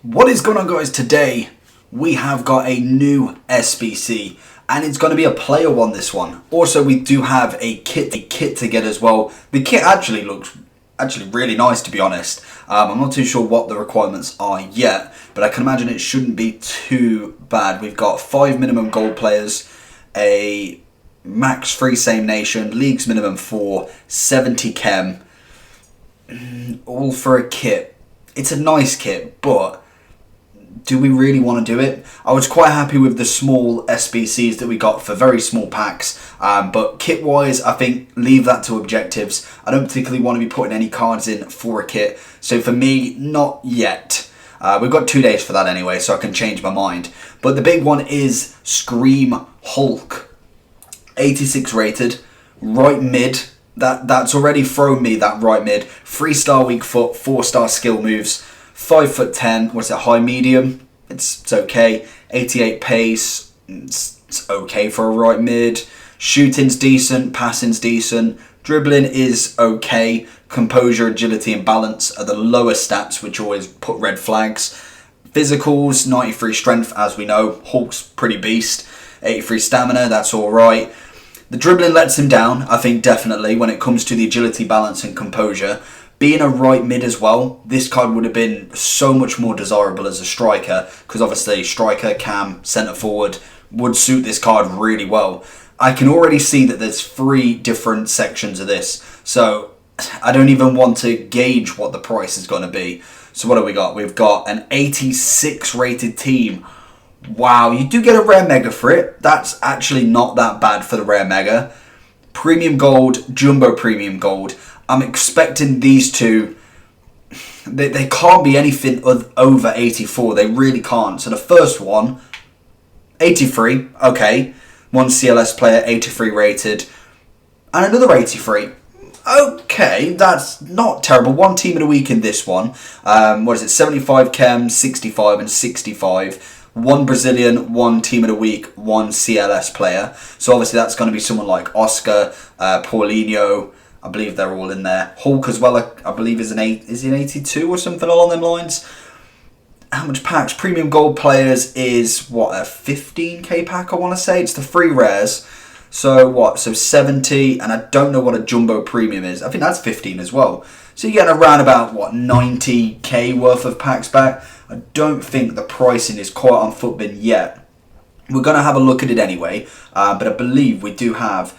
What is going on, guys? Today we have got a new SBC and it's going to be a player one, this one. Also, we do have a kit to get as well. The kit actually looks really nice, to be honest. I'm not too sure what the requirements are yet, but I can imagine it shouldn't be too bad. We've got 5 minimum gold players, a max free same nation, leagues minimum 4, 70 chem, all for a kit. It's a nice kit, but do we really want to do it? I was quite happy with the small SBCs that we got for very small packs, but kit wise I think leave that to objectives. I don't particularly want to be putting any cards in for a kit, so for me, not yet. We've got 2 days for that anyway, so I can change my mind. But the big one is Scream Hulk, 86 rated, right mid. That's already thrown me, that right mid. 3-star weak foot, 4-star skill moves, 5'10", what's it, high medium? It's okay. 88 pace, it's okay for a right mid. Shooting's decent, passing's decent, dribbling is okay. Composure, agility and balance are the lower stats, which always put red flags. Physicals, 93 strength, as we know. Hulk's pretty beast. 83 stamina, that's alright. The dribbling lets him down, I think, definitely, when it comes to the agility, balance and composure. Being a right mid as well, this card would have been so much more desirable as a striker, because obviously striker, cam, centre forward would suit this card really well. I can already see that there's 3 different sections of this, so I don't even want to gauge what the price is going to be. So what have we got? We've got an 86 rated team. Wow, you do get a rare mega for it. That's actually not that bad for the rare mega. Premium gold, jumbo premium gold. I'm expecting these two, they can't be anything over 84. They really can't. So the first one, 83, okay. One CLS player, 83 rated. And another 83. Okay, that's not terrible. One team of the week in this one. What is it? 75 chem, 65 and 65. One Brazilian, one team of the week, one CLS player. So obviously that's going to be someone like Oscar, Paulinho. I believe they're all in there. Hulk as well, I believe is an 82 or something along them lines. How much packs? Premium gold players is what, a 15k pack, I want to say. It's the 3 rares. So what? So 70, and I don't know what a jumbo premium is. I think that's 15 as well. So you're getting around about, what, 90k worth of packs back. I don't think the pricing is quite on Footbin yet. We're going to have a look at it anyway, but I believe we do have...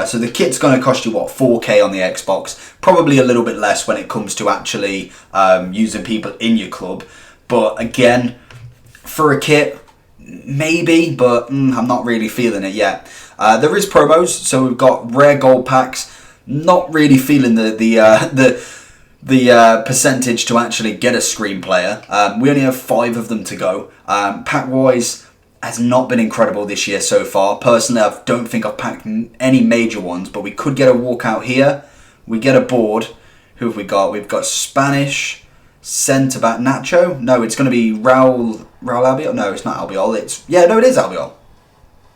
so the kit's going to cost you, what, 4k on the Xbox. Probably a little bit less when it comes to actually using people in your club. But again, for a kit, maybe, but I'm not really feeling it yet. There is promos, so we've got rare gold packs. Not really feeling the percentage to actually get a Scream player. We only have 5 of them to go. Pack-wise, has not been incredible this year so far. Personally, I don't think I've packed any major ones, but we could get a walkout here. We get a board. Who have we got? We've got Spanish, centre-back Nacho. No, it's going to be Raul Albiol. No, it's not Albiol. It is Albiol.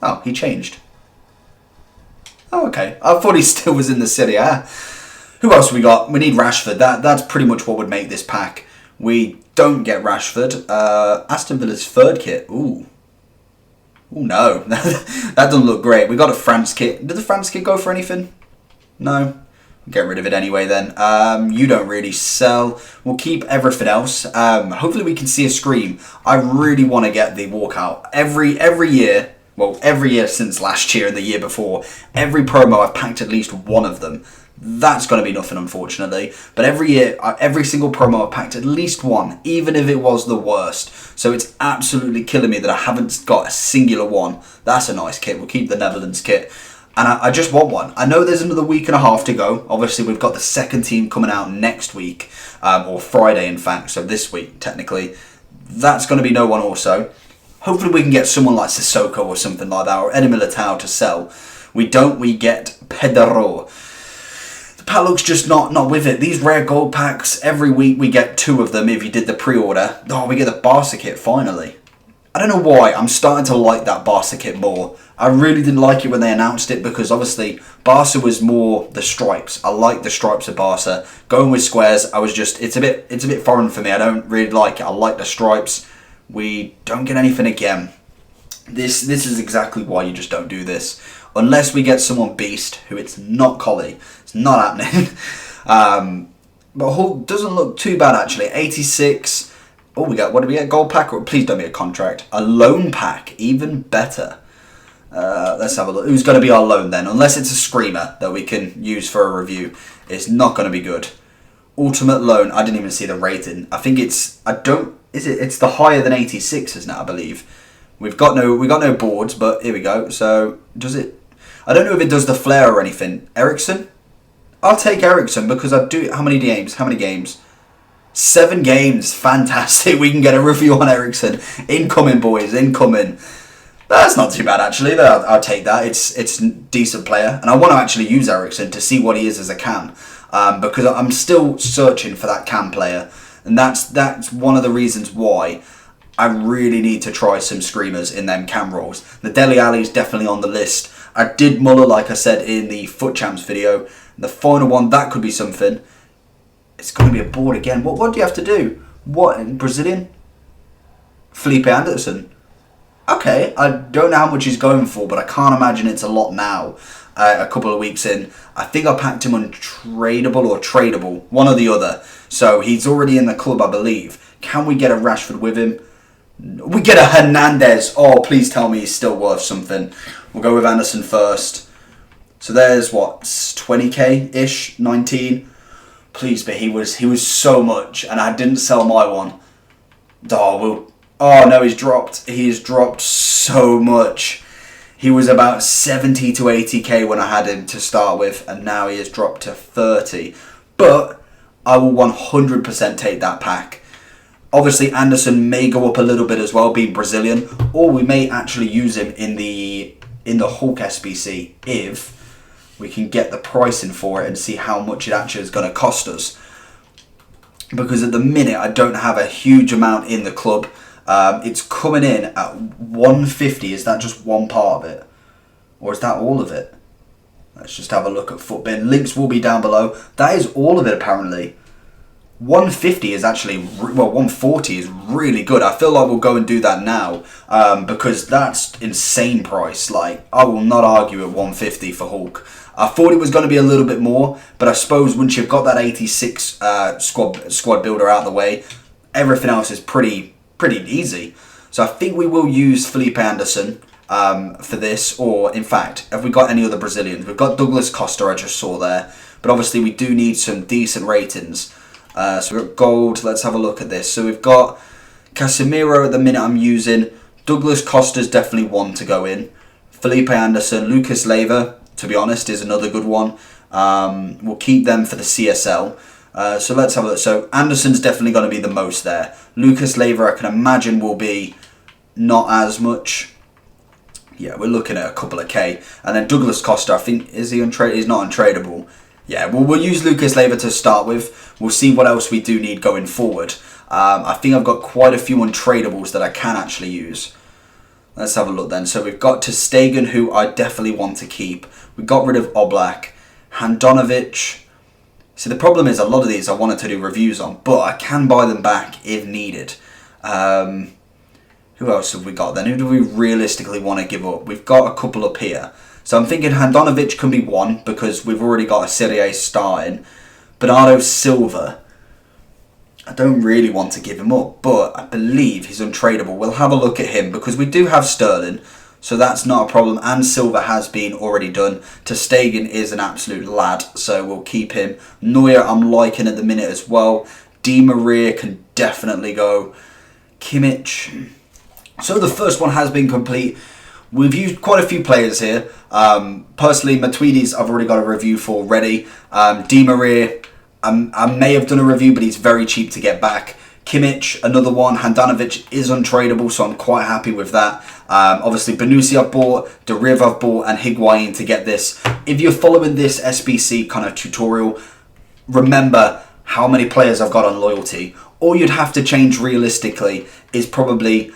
Oh, he changed. Oh, okay. I thought he still was in the Serie A. Who else we got? We need Rashford. That's pretty much what would make this pack. We don't get Rashford. Aston Villa's 3rd kit. Ooh. Oh no, that doesn't look great. We got a France kit. Did the France kit go for anything? No. Get rid of it anyway then. You don't really sell. We'll keep everything else. Hopefully we can see a Scream. I really want to get the walkout. Every year, well, every year since last year and the year before, every promo I've packed at least one of them. That's going to be nothing, unfortunately. But every year, every single promo I've packed at least one, even if it was the worst. So it's absolutely killing me that I haven't got a singular one. That's a nice kit. We'll keep the Netherlands kit. And I just want one. I know there's another week and a half to go. Obviously, we've got the second team coming out next week. Or Friday, in fact. So this week, technically. That's going to be no one also. Hopefully we can get someone like Sissoko or something like that. Or Eddie Militao to sell. We get Pedro. Pack looks just not with it. These rare gold packs, every week we get 2 of them if you did the pre-order. Oh, we get the Barca kit finally. I don't know why, I'm starting to like that Barca kit more. I really didn't like it when they announced it because obviously Barca was more the stripes. I like the stripes of Barca. Going with squares, I was just, it's a bit foreign for me. I don't really like it. I like the stripes. We don't get anything again. This is exactly why you just don't do this. Unless we get someone beast, who it's not Collie. It's not happening. But Hulk doesn't look too bad actually. 86. Oh, what did we get? Gold pack? Or please don't be a contract. A loan pack, even better. Let's have a look. Who's going to be our loan then? Unless it's a screamer that we can use for a review, it's not going to be good. Ultimate loan. I didn't even see the rating. I think it's. It's the higher than 86s now, I believe. We got no boards, but here we go. So does it? I don't know if it does the flare or anything. Ericsson. I'll take Ericsson because I do. How many games? 7 games. Fantastic. We can get a review on Ericsson. Incoming, boys. Incoming. That's not too bad, actually. I'll take that. It's a decent player. And I want to actually use Ericsson to see what he is as a cam. Because I'm still searching for that cam player. And that's one of the reasons why I really need to try some screamers in them cam rolls. The Dele Alli's definitely on the list. I did Muller, like I said, in the Foot Champs video. The final one, that could be something. It's going to be a board again. What do you have to do? What, in Brazilian? Felipe Anderson. Okay, I don't know how much he's going for, but I can't imagine it's a lot now. A couple of weeks in. I think I packed him untradeable or tradable. One or the other. So he's already in the club, I believe. Can we get a Rashford with him? We get a Hernandez. Oh, please tell me he's still worth something. We'll go with Anderson first. So there's what, 20k-ish, 19. Please, but he was so much, and I didn't sell my one. Oh no, he's dropped. He's dropped so much. He was about 70 to 80k when I had him to start with, and now he has dropped to 30. But I will 100% take that pack. Obviously, Anderson may go up a little bit as well, being Brazilian, or we may actually use him in the Hulk SBC if we can get the pricing for it and see how much it actually is going to cost us. Because at the minute, I don't have a huge amount in the club. It's coming in at 150. Is that just one part of it? Or is that all of it? Let's just have a look at Footbin. Links will be down below. That is all of it, apparently. 150 is actually, 140 is really good. I feel like we'll go and do that now because that's insane price. Like, I will not argue at 150 for Hulk. I thought it was going to be a little bit more, but I suppose once you've got that 86 squad builder out of the way, everything else is pretty easy. So I think we will use Felipe Anderson for this, or in fact, have we got any other Brazilians? We've got Douglas Costa, I just saw there, but obviously we do need some decent ratings. So we've got gold. Let's have a look at this. So we've got Casemiro at the minute I'm using. Douglas Costa's definitely one to go in. Felipe Anderson, Lucas Leiva, to be honest, is another good one. We'll keep them for the CSL. So let's have a look. So Anderson's definitely going to be the most there. Lucas Leiva, I can imagine, will be not as much. Yeah, we're looking at a couple of K. And then Douglas Costa, I think, is he untradeable? He's not untradeable. Yeah, we'll use Lucas Leiva to start with. We'll see what else we do need going forward. I think I've got quite a few untradables that I can actually use. Let's have a look then. So we've got ter Stegen, who I definitely want to keep. We got rid of Oblak. Handanovic. See, the problem is a lot of these I wanted to do reviews on, but I can buy them back if needed. Who else have we got then? Who do we realistically want to give up? We've got a couple up here. So I'm thinking Handanovic can be one because we've already got a Serie A starting. Bernardo Silva, I don't really want to give him up, but I believe he's untradeable. We'll have a look at him because we do have Sterling, so that's not a problem. And Silva has been already done. Ter Stegen is an absolute lad, so we'll keep him. Neuer I'm liking at the minute as well. Di Maria can definitely go. Kimmich. So the first one has been complete. We've used quite a few players here. Personally, Matuidi's I've already got a review for ready. Di Maria, I may have done a review, but he's very cheap to get back. Kimmich, another one. Handanovic is untradeable, so I'm quite happy with that. Obviously, Benusi I've bought, Deriv I've bought, and Higuain to get this. If you're following this SBC kind of tutorial, remember how many players I've got on loyalty. All you'd have to change realistically is probably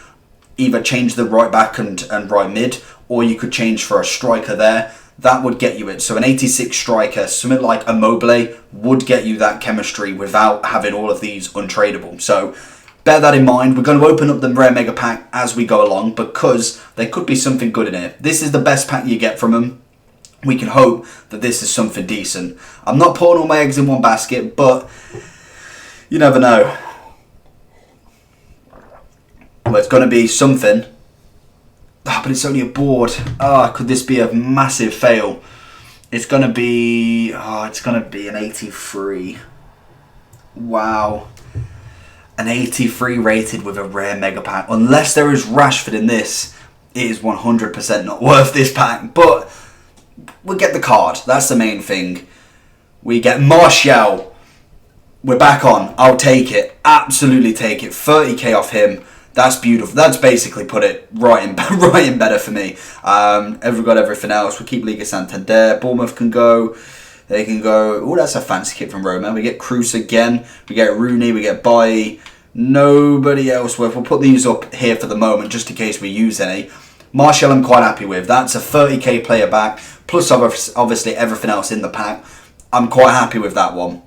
either change the right back and right mid, or you could change for a striker there. That would get you it. So an 86 striker, something like a Mobile, would get you that chemistry without having all of these untradeable. So bear that in mind. We're going to open up the rare mega pack as we go along because there could be something good in here. This is the best pack you get from them. We can hope that this is something decent. I'm not putting all my eggs in one basket, but you never know. Well, it's going to be something. Oh, but it's only a board. Oh, could this be a massive fail? It's going to be... Oh, it's going to be an 83. Wow. An 83 rated with a rare mega pack. Unless there is Rashford in this, it is 100% not worth this pack. But we'll get the card. That's the main thing. We get Martial. We're back on. I'll take it. Absolutely take it. 30k off him. That's beautiful. That's basically put it right in better for me. We've got everything else. We keep Liga Santander. Bournemouth can go. They can go. Oh, that's a fancy kit from Roma. We get Cruz again. We get Rooney. We get Bailly. Nobody else worth. We'll put these up here for the moment just in case we use any. Martial I'm quite happy with. That's a 30k player back. Plus obviously everything else in the pack. I'm quite happy with that one.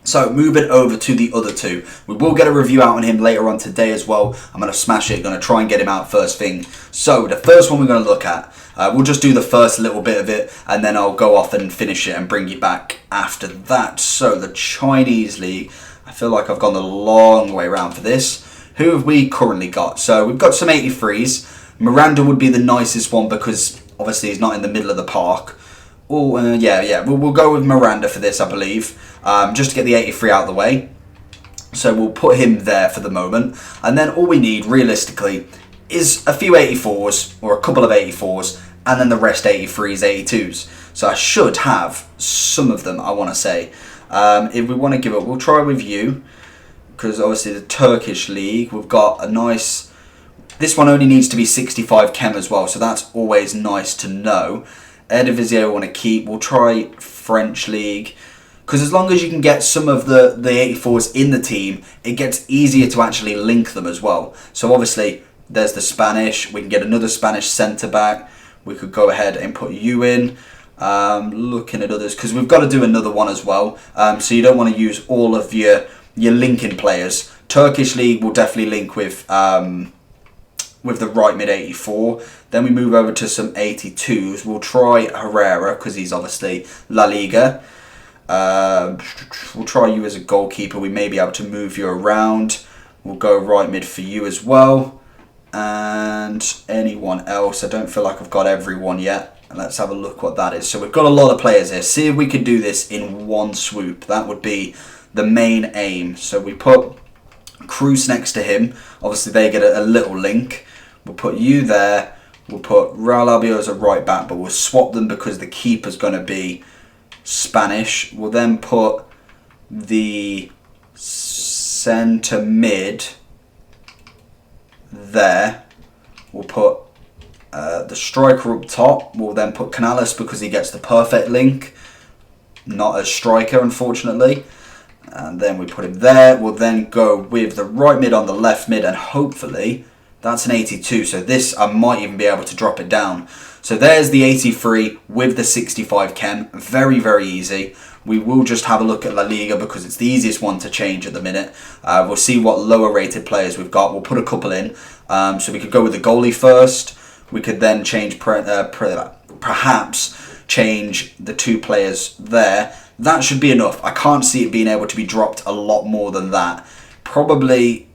So moving over to the other two. We will get a review out on him later on today as well. I'm going to smash it. Going to try and get him out first thing. So the first one we're going to look at. We'll just do the first little bit of it. And then I'll go off and finish it and bring you back after that. So the Chinese League. I feel like I've gone the long way around for this. Who have we currently got? So we've got some 83s. Miranda would be the nicest one because obviously he's not in the middle of the park. Oh, yeah. We'll go with Miranda for this, I believe. Just to get the 83 out of the way. So we'll put him there for the moment. And then all we need, realistically, is a few 84s or a couple of 84s. And then the rest 83s, 82s. So I should have some of them, I want to say. If we want to give it, we'll try with you. Because obviously the Turkish League, we've got a nice... This one only needs to be 65 chem as well. So that's always nice to know. Eredivisie we want to keep. We'll try French League. Because as long as you can get some of the 84s in the team, it gets easier to actually link them as well. So obviously, there's the Spanish. We can get another Spanish centre-back. We could go ahead and put you in. Looking at others. Because we've got to do another one as well. So you don't want to use all of your linking players. Turkish League will definitely link with the right mid 84. Then we move over to some 82s. We'll try Herrera because he's obviously La Liga. We'll try you as a goalkeeper. We may be able to move you around. We'll go right mid for you as well. And anyone else. I don't feel like I've got everyone yet. Let's have a look what that is. So we've got a lot of players here. See if we could do this in one swoop. That would be the main aim. So we put Cruz next to him. Obviously they get a little link. We'll put you there. We'll put Raul Albiol as a right back, but we'll swap them because the keeper's going to be Spanish. We'll then put the centre mid there. We'll put the striker up top. We'll then put Canales because he gets the perfect link. Not a striker, unfortunately. And then we put him there. We'll then go with the right mid on the left mid, and hopefully that's an 82. So this, I might even be able to drop it down. So there's the 83 with the 65 chem. Very, very easy. We will just have a look at La Liga because it's the easiest one to change at the minute. We'll see what lower rated players we've got. We'll put a couple in. So we could go with the goalie first. We could then change, perhaps change the two players there. That should be enough. I can't see it being able to be dropped a lot more than that. Probably...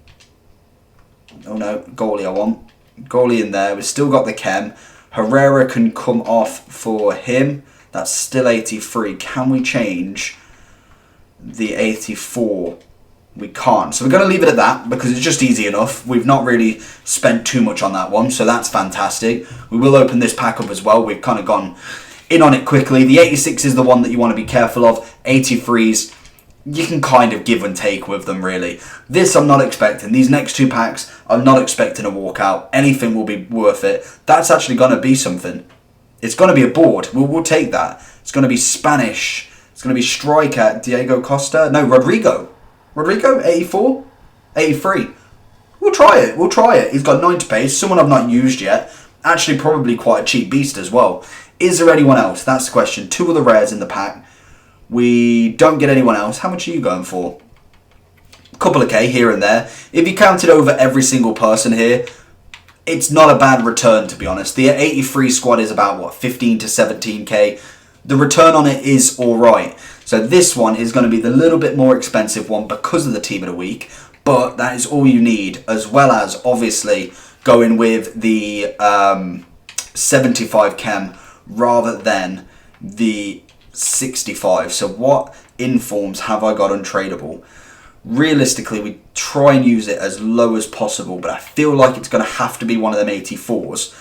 Oh no, goalie I want. Goalie in there. We've still got the chem. Herrera can come off for him. That's still 83. Can we change the 84? We can't. So we're going to leave it at that because it's just easy enough. We've not really spent too much on that one. So that's fantastic. We will open this pack up as well. We've kind of gone in on it quickly. The 86 is the one that you want to be careful of. 83s, you can kind of give and take with them, really. This I'm not expecting. These next two packs, I'm not expecting a walkout. Anything will be worth it. That's actually going to be something. It's going to be a board. We'll take that. It's going to be Spanish. It's going to be striker Diego Costa. No, Rodrigo. Rodrigo, 84? 83. We'll try it. We'll try it. He's got 90 pace. Someone I've not used yet. Actually, probably quite a cheap beast as well. Is there anyone else? That's the question. 2 other rares in the pack. We don't get anyone else. How much are you going for? A couple of K here and there. If you counted over every single person here, it's not a bad return, to be honest. The 83 squad is about, what, 15 to 17k. The return on it is alright. So this one is going to be the little bit more expensive one because of the team of the week. But that is all you need, as well as, obviously, going with the 75 chem rather than the 65. So what informs have I got untradeable? Realistically, we try and use it as low as possible, but I feel like it's going to have to be one of them 84s.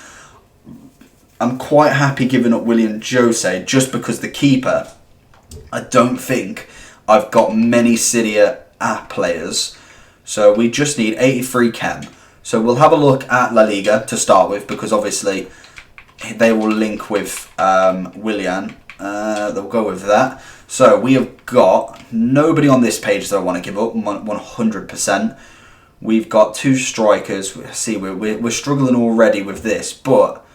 I'm quite happy giving up William Jose just because the keeper, I don't think I've got many Serie A players. So we just need 83 chem. So we'll have a look at La Liga to start with, because obviously they will link with Willian. They'll go with that. So we have got nobody on this page that I want to give up 100%. We've got 2 strikers. See, we're struggling already with this, but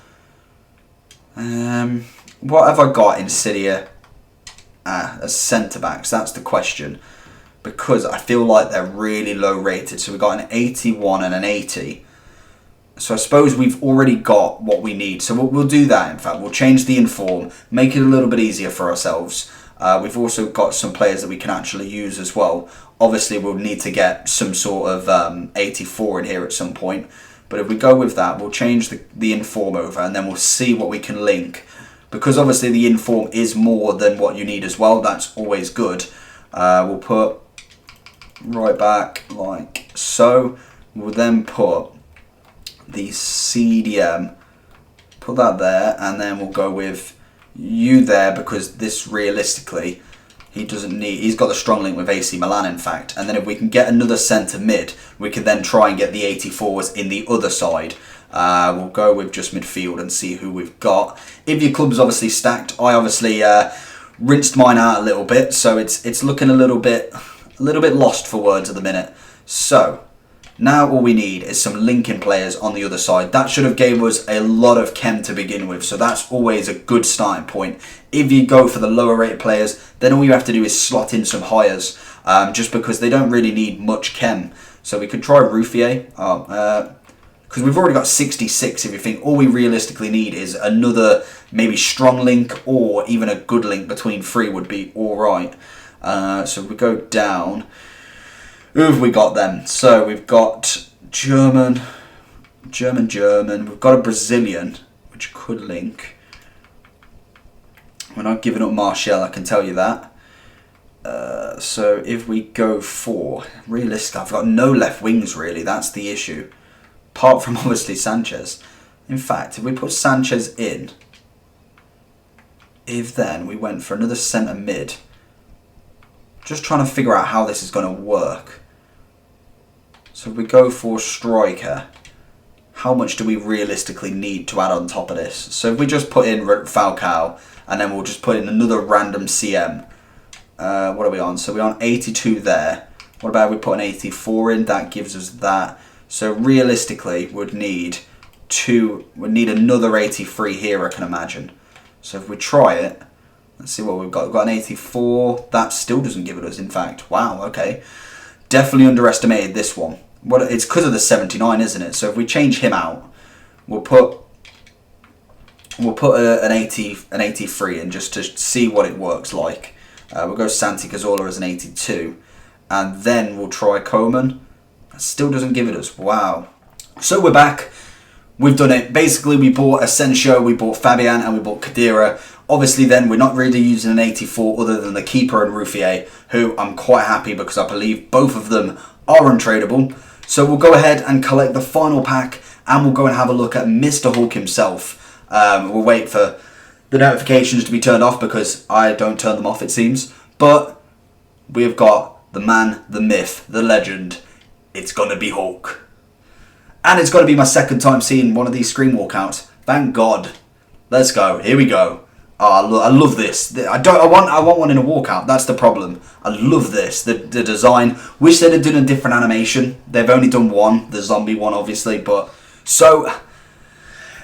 what have I got in Serie as centre backs? That's the question, because I feel like they're really low rated. So we've got an 81 and an 80. So I suppose we've already got what we need. So we'll do that, in fact. We'll change the inform, make it a little bit easier for ourselves. We've also got some players that we can actually use as well. Obviously, we'll need to get some sort of 84 in here at some point. But if we go with that, we'll change the inform over, and then we'll see what we can link. Because obviously the inform is more than what you need as well. That's always good. We'll put right back like so. We'll then put the CDM, put that there, and then we'll go with you there, because this realistically he doesn't need. He's got the strong link with AC Milan, in fact. And then if we can get another centre mid, we can then try and get the 84s in the other side. We'll go with just midfield and see who we've got. If your club's obviously stacked, I obviously rinsed mine out a little bit, so it's looking a little bit lost for words at the minute. So now all we need is some linking players on the other side. That should have gave us a lot of chem to begin with, so that's always a good starting point. If you go for the lower rated players, then all you have to do is slot in some hires, just because they don't really need much chem. So we could try Ruffier, because we've already got 66. If you think all we realistically need is another maybe strong link, or even a good link between 3 would be alright. So if we go down, who have we got then? So we've got German. We've got a Brazilian, which could link. We're not giving up Martial, I can tell you that. So if we go for realistic, I've got no left wings really. That's the issue. Apart from obviously Sanchez. In fact, if we put Sanchez in, if then we went for another centre mid, just trying to figure out how this is going to work. So if we go for striker, how much do we realistically need to add on top of this? So if we just put in Falcao, and then we'll just put in another random CM. What are we on? So we're on 82 there. What about if we put an 84 in? That gives us that. So realistically, we'd need another 83 here, I can imagine. So if we try it, let's see what we've got. We've got an 84. That still doesn't give it us, in fact. Wow, okay. Definitely underestimated this one. It's because of the 79, isn't it? So if we change him out, we'll put an 83 in just to see what it works like. We'll go Santi Cazorla as an 82. And then we'll try Coman. That still doesn't give it us. Wow. So we're back. We've done it. Basically, we bought Asensio, we bought Fabian, and we bought Khedira. Obviously, then, we're not really using an 84 other than the keeper and Ruffier, who I'm quite happy because I believe both of them are untradeable. So we'll go ahead and collect the final pack, and we'll go and have a look at Mr. Hulk himself. We'll wait for the notifications to be turned off because I don't turn them off, it seems. But we've got the man, the myth, the legend. It's going to be Hulk. And it's going to be my second time seeing one of these screen walkouts. Thank God. Let's go. Here we go. Oh, I love this. I want one in a walkout. That's the problem. I love this. The design. Wish they'd have done a different animation. They've only done one, the zombie one, obviously. But so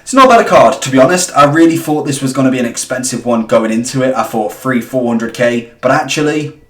it's not bad a card, to be honest. I really thought this was going to be an expensive one going into it. I thought 400k, but actually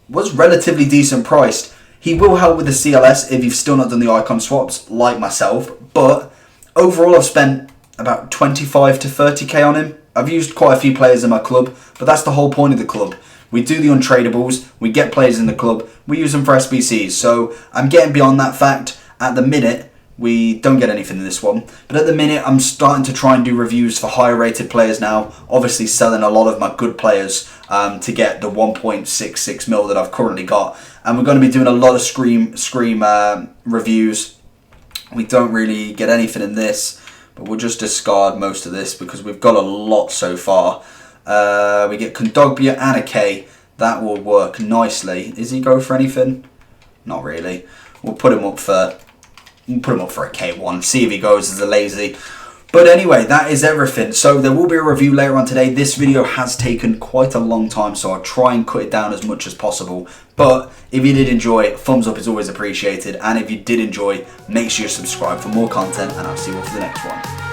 was relatively decent priced. He will help with the CLS if you've still not done the icon swaps, like myself. But overall, I've spent about 25 to 30k on him. I've used quite a few players in my club, but that's the whole point of the club. We do the untradables, we get players in the club, we use them for SBCs. So I'm getting beyond that fact. At the minute, we don't get anything in this one. But at the minute, I'm starting to try and do reviews for higher rated players now. Obviously selling a lot of my good players to get the 1.66 mil that I've currently got. And we're going to be doing a lot of Scream reviews. We don't really get anything in this, but we'll just discard most of this because we've got a lot so far. We get Kondogbia and a K. That will work nicely. Is he go for anything? Not really. We'll put him up for a K1. See if he goes as a lazy. But anyway, that is everything. So there will be a review later on today. This video has taken quite a long time, so I'll try and cut it down as much as possible. But if you did enjoy, thumbs up is always appreciated. And if you did enjoy, make sure you subscribe for more content, and I'll see you all for the next one.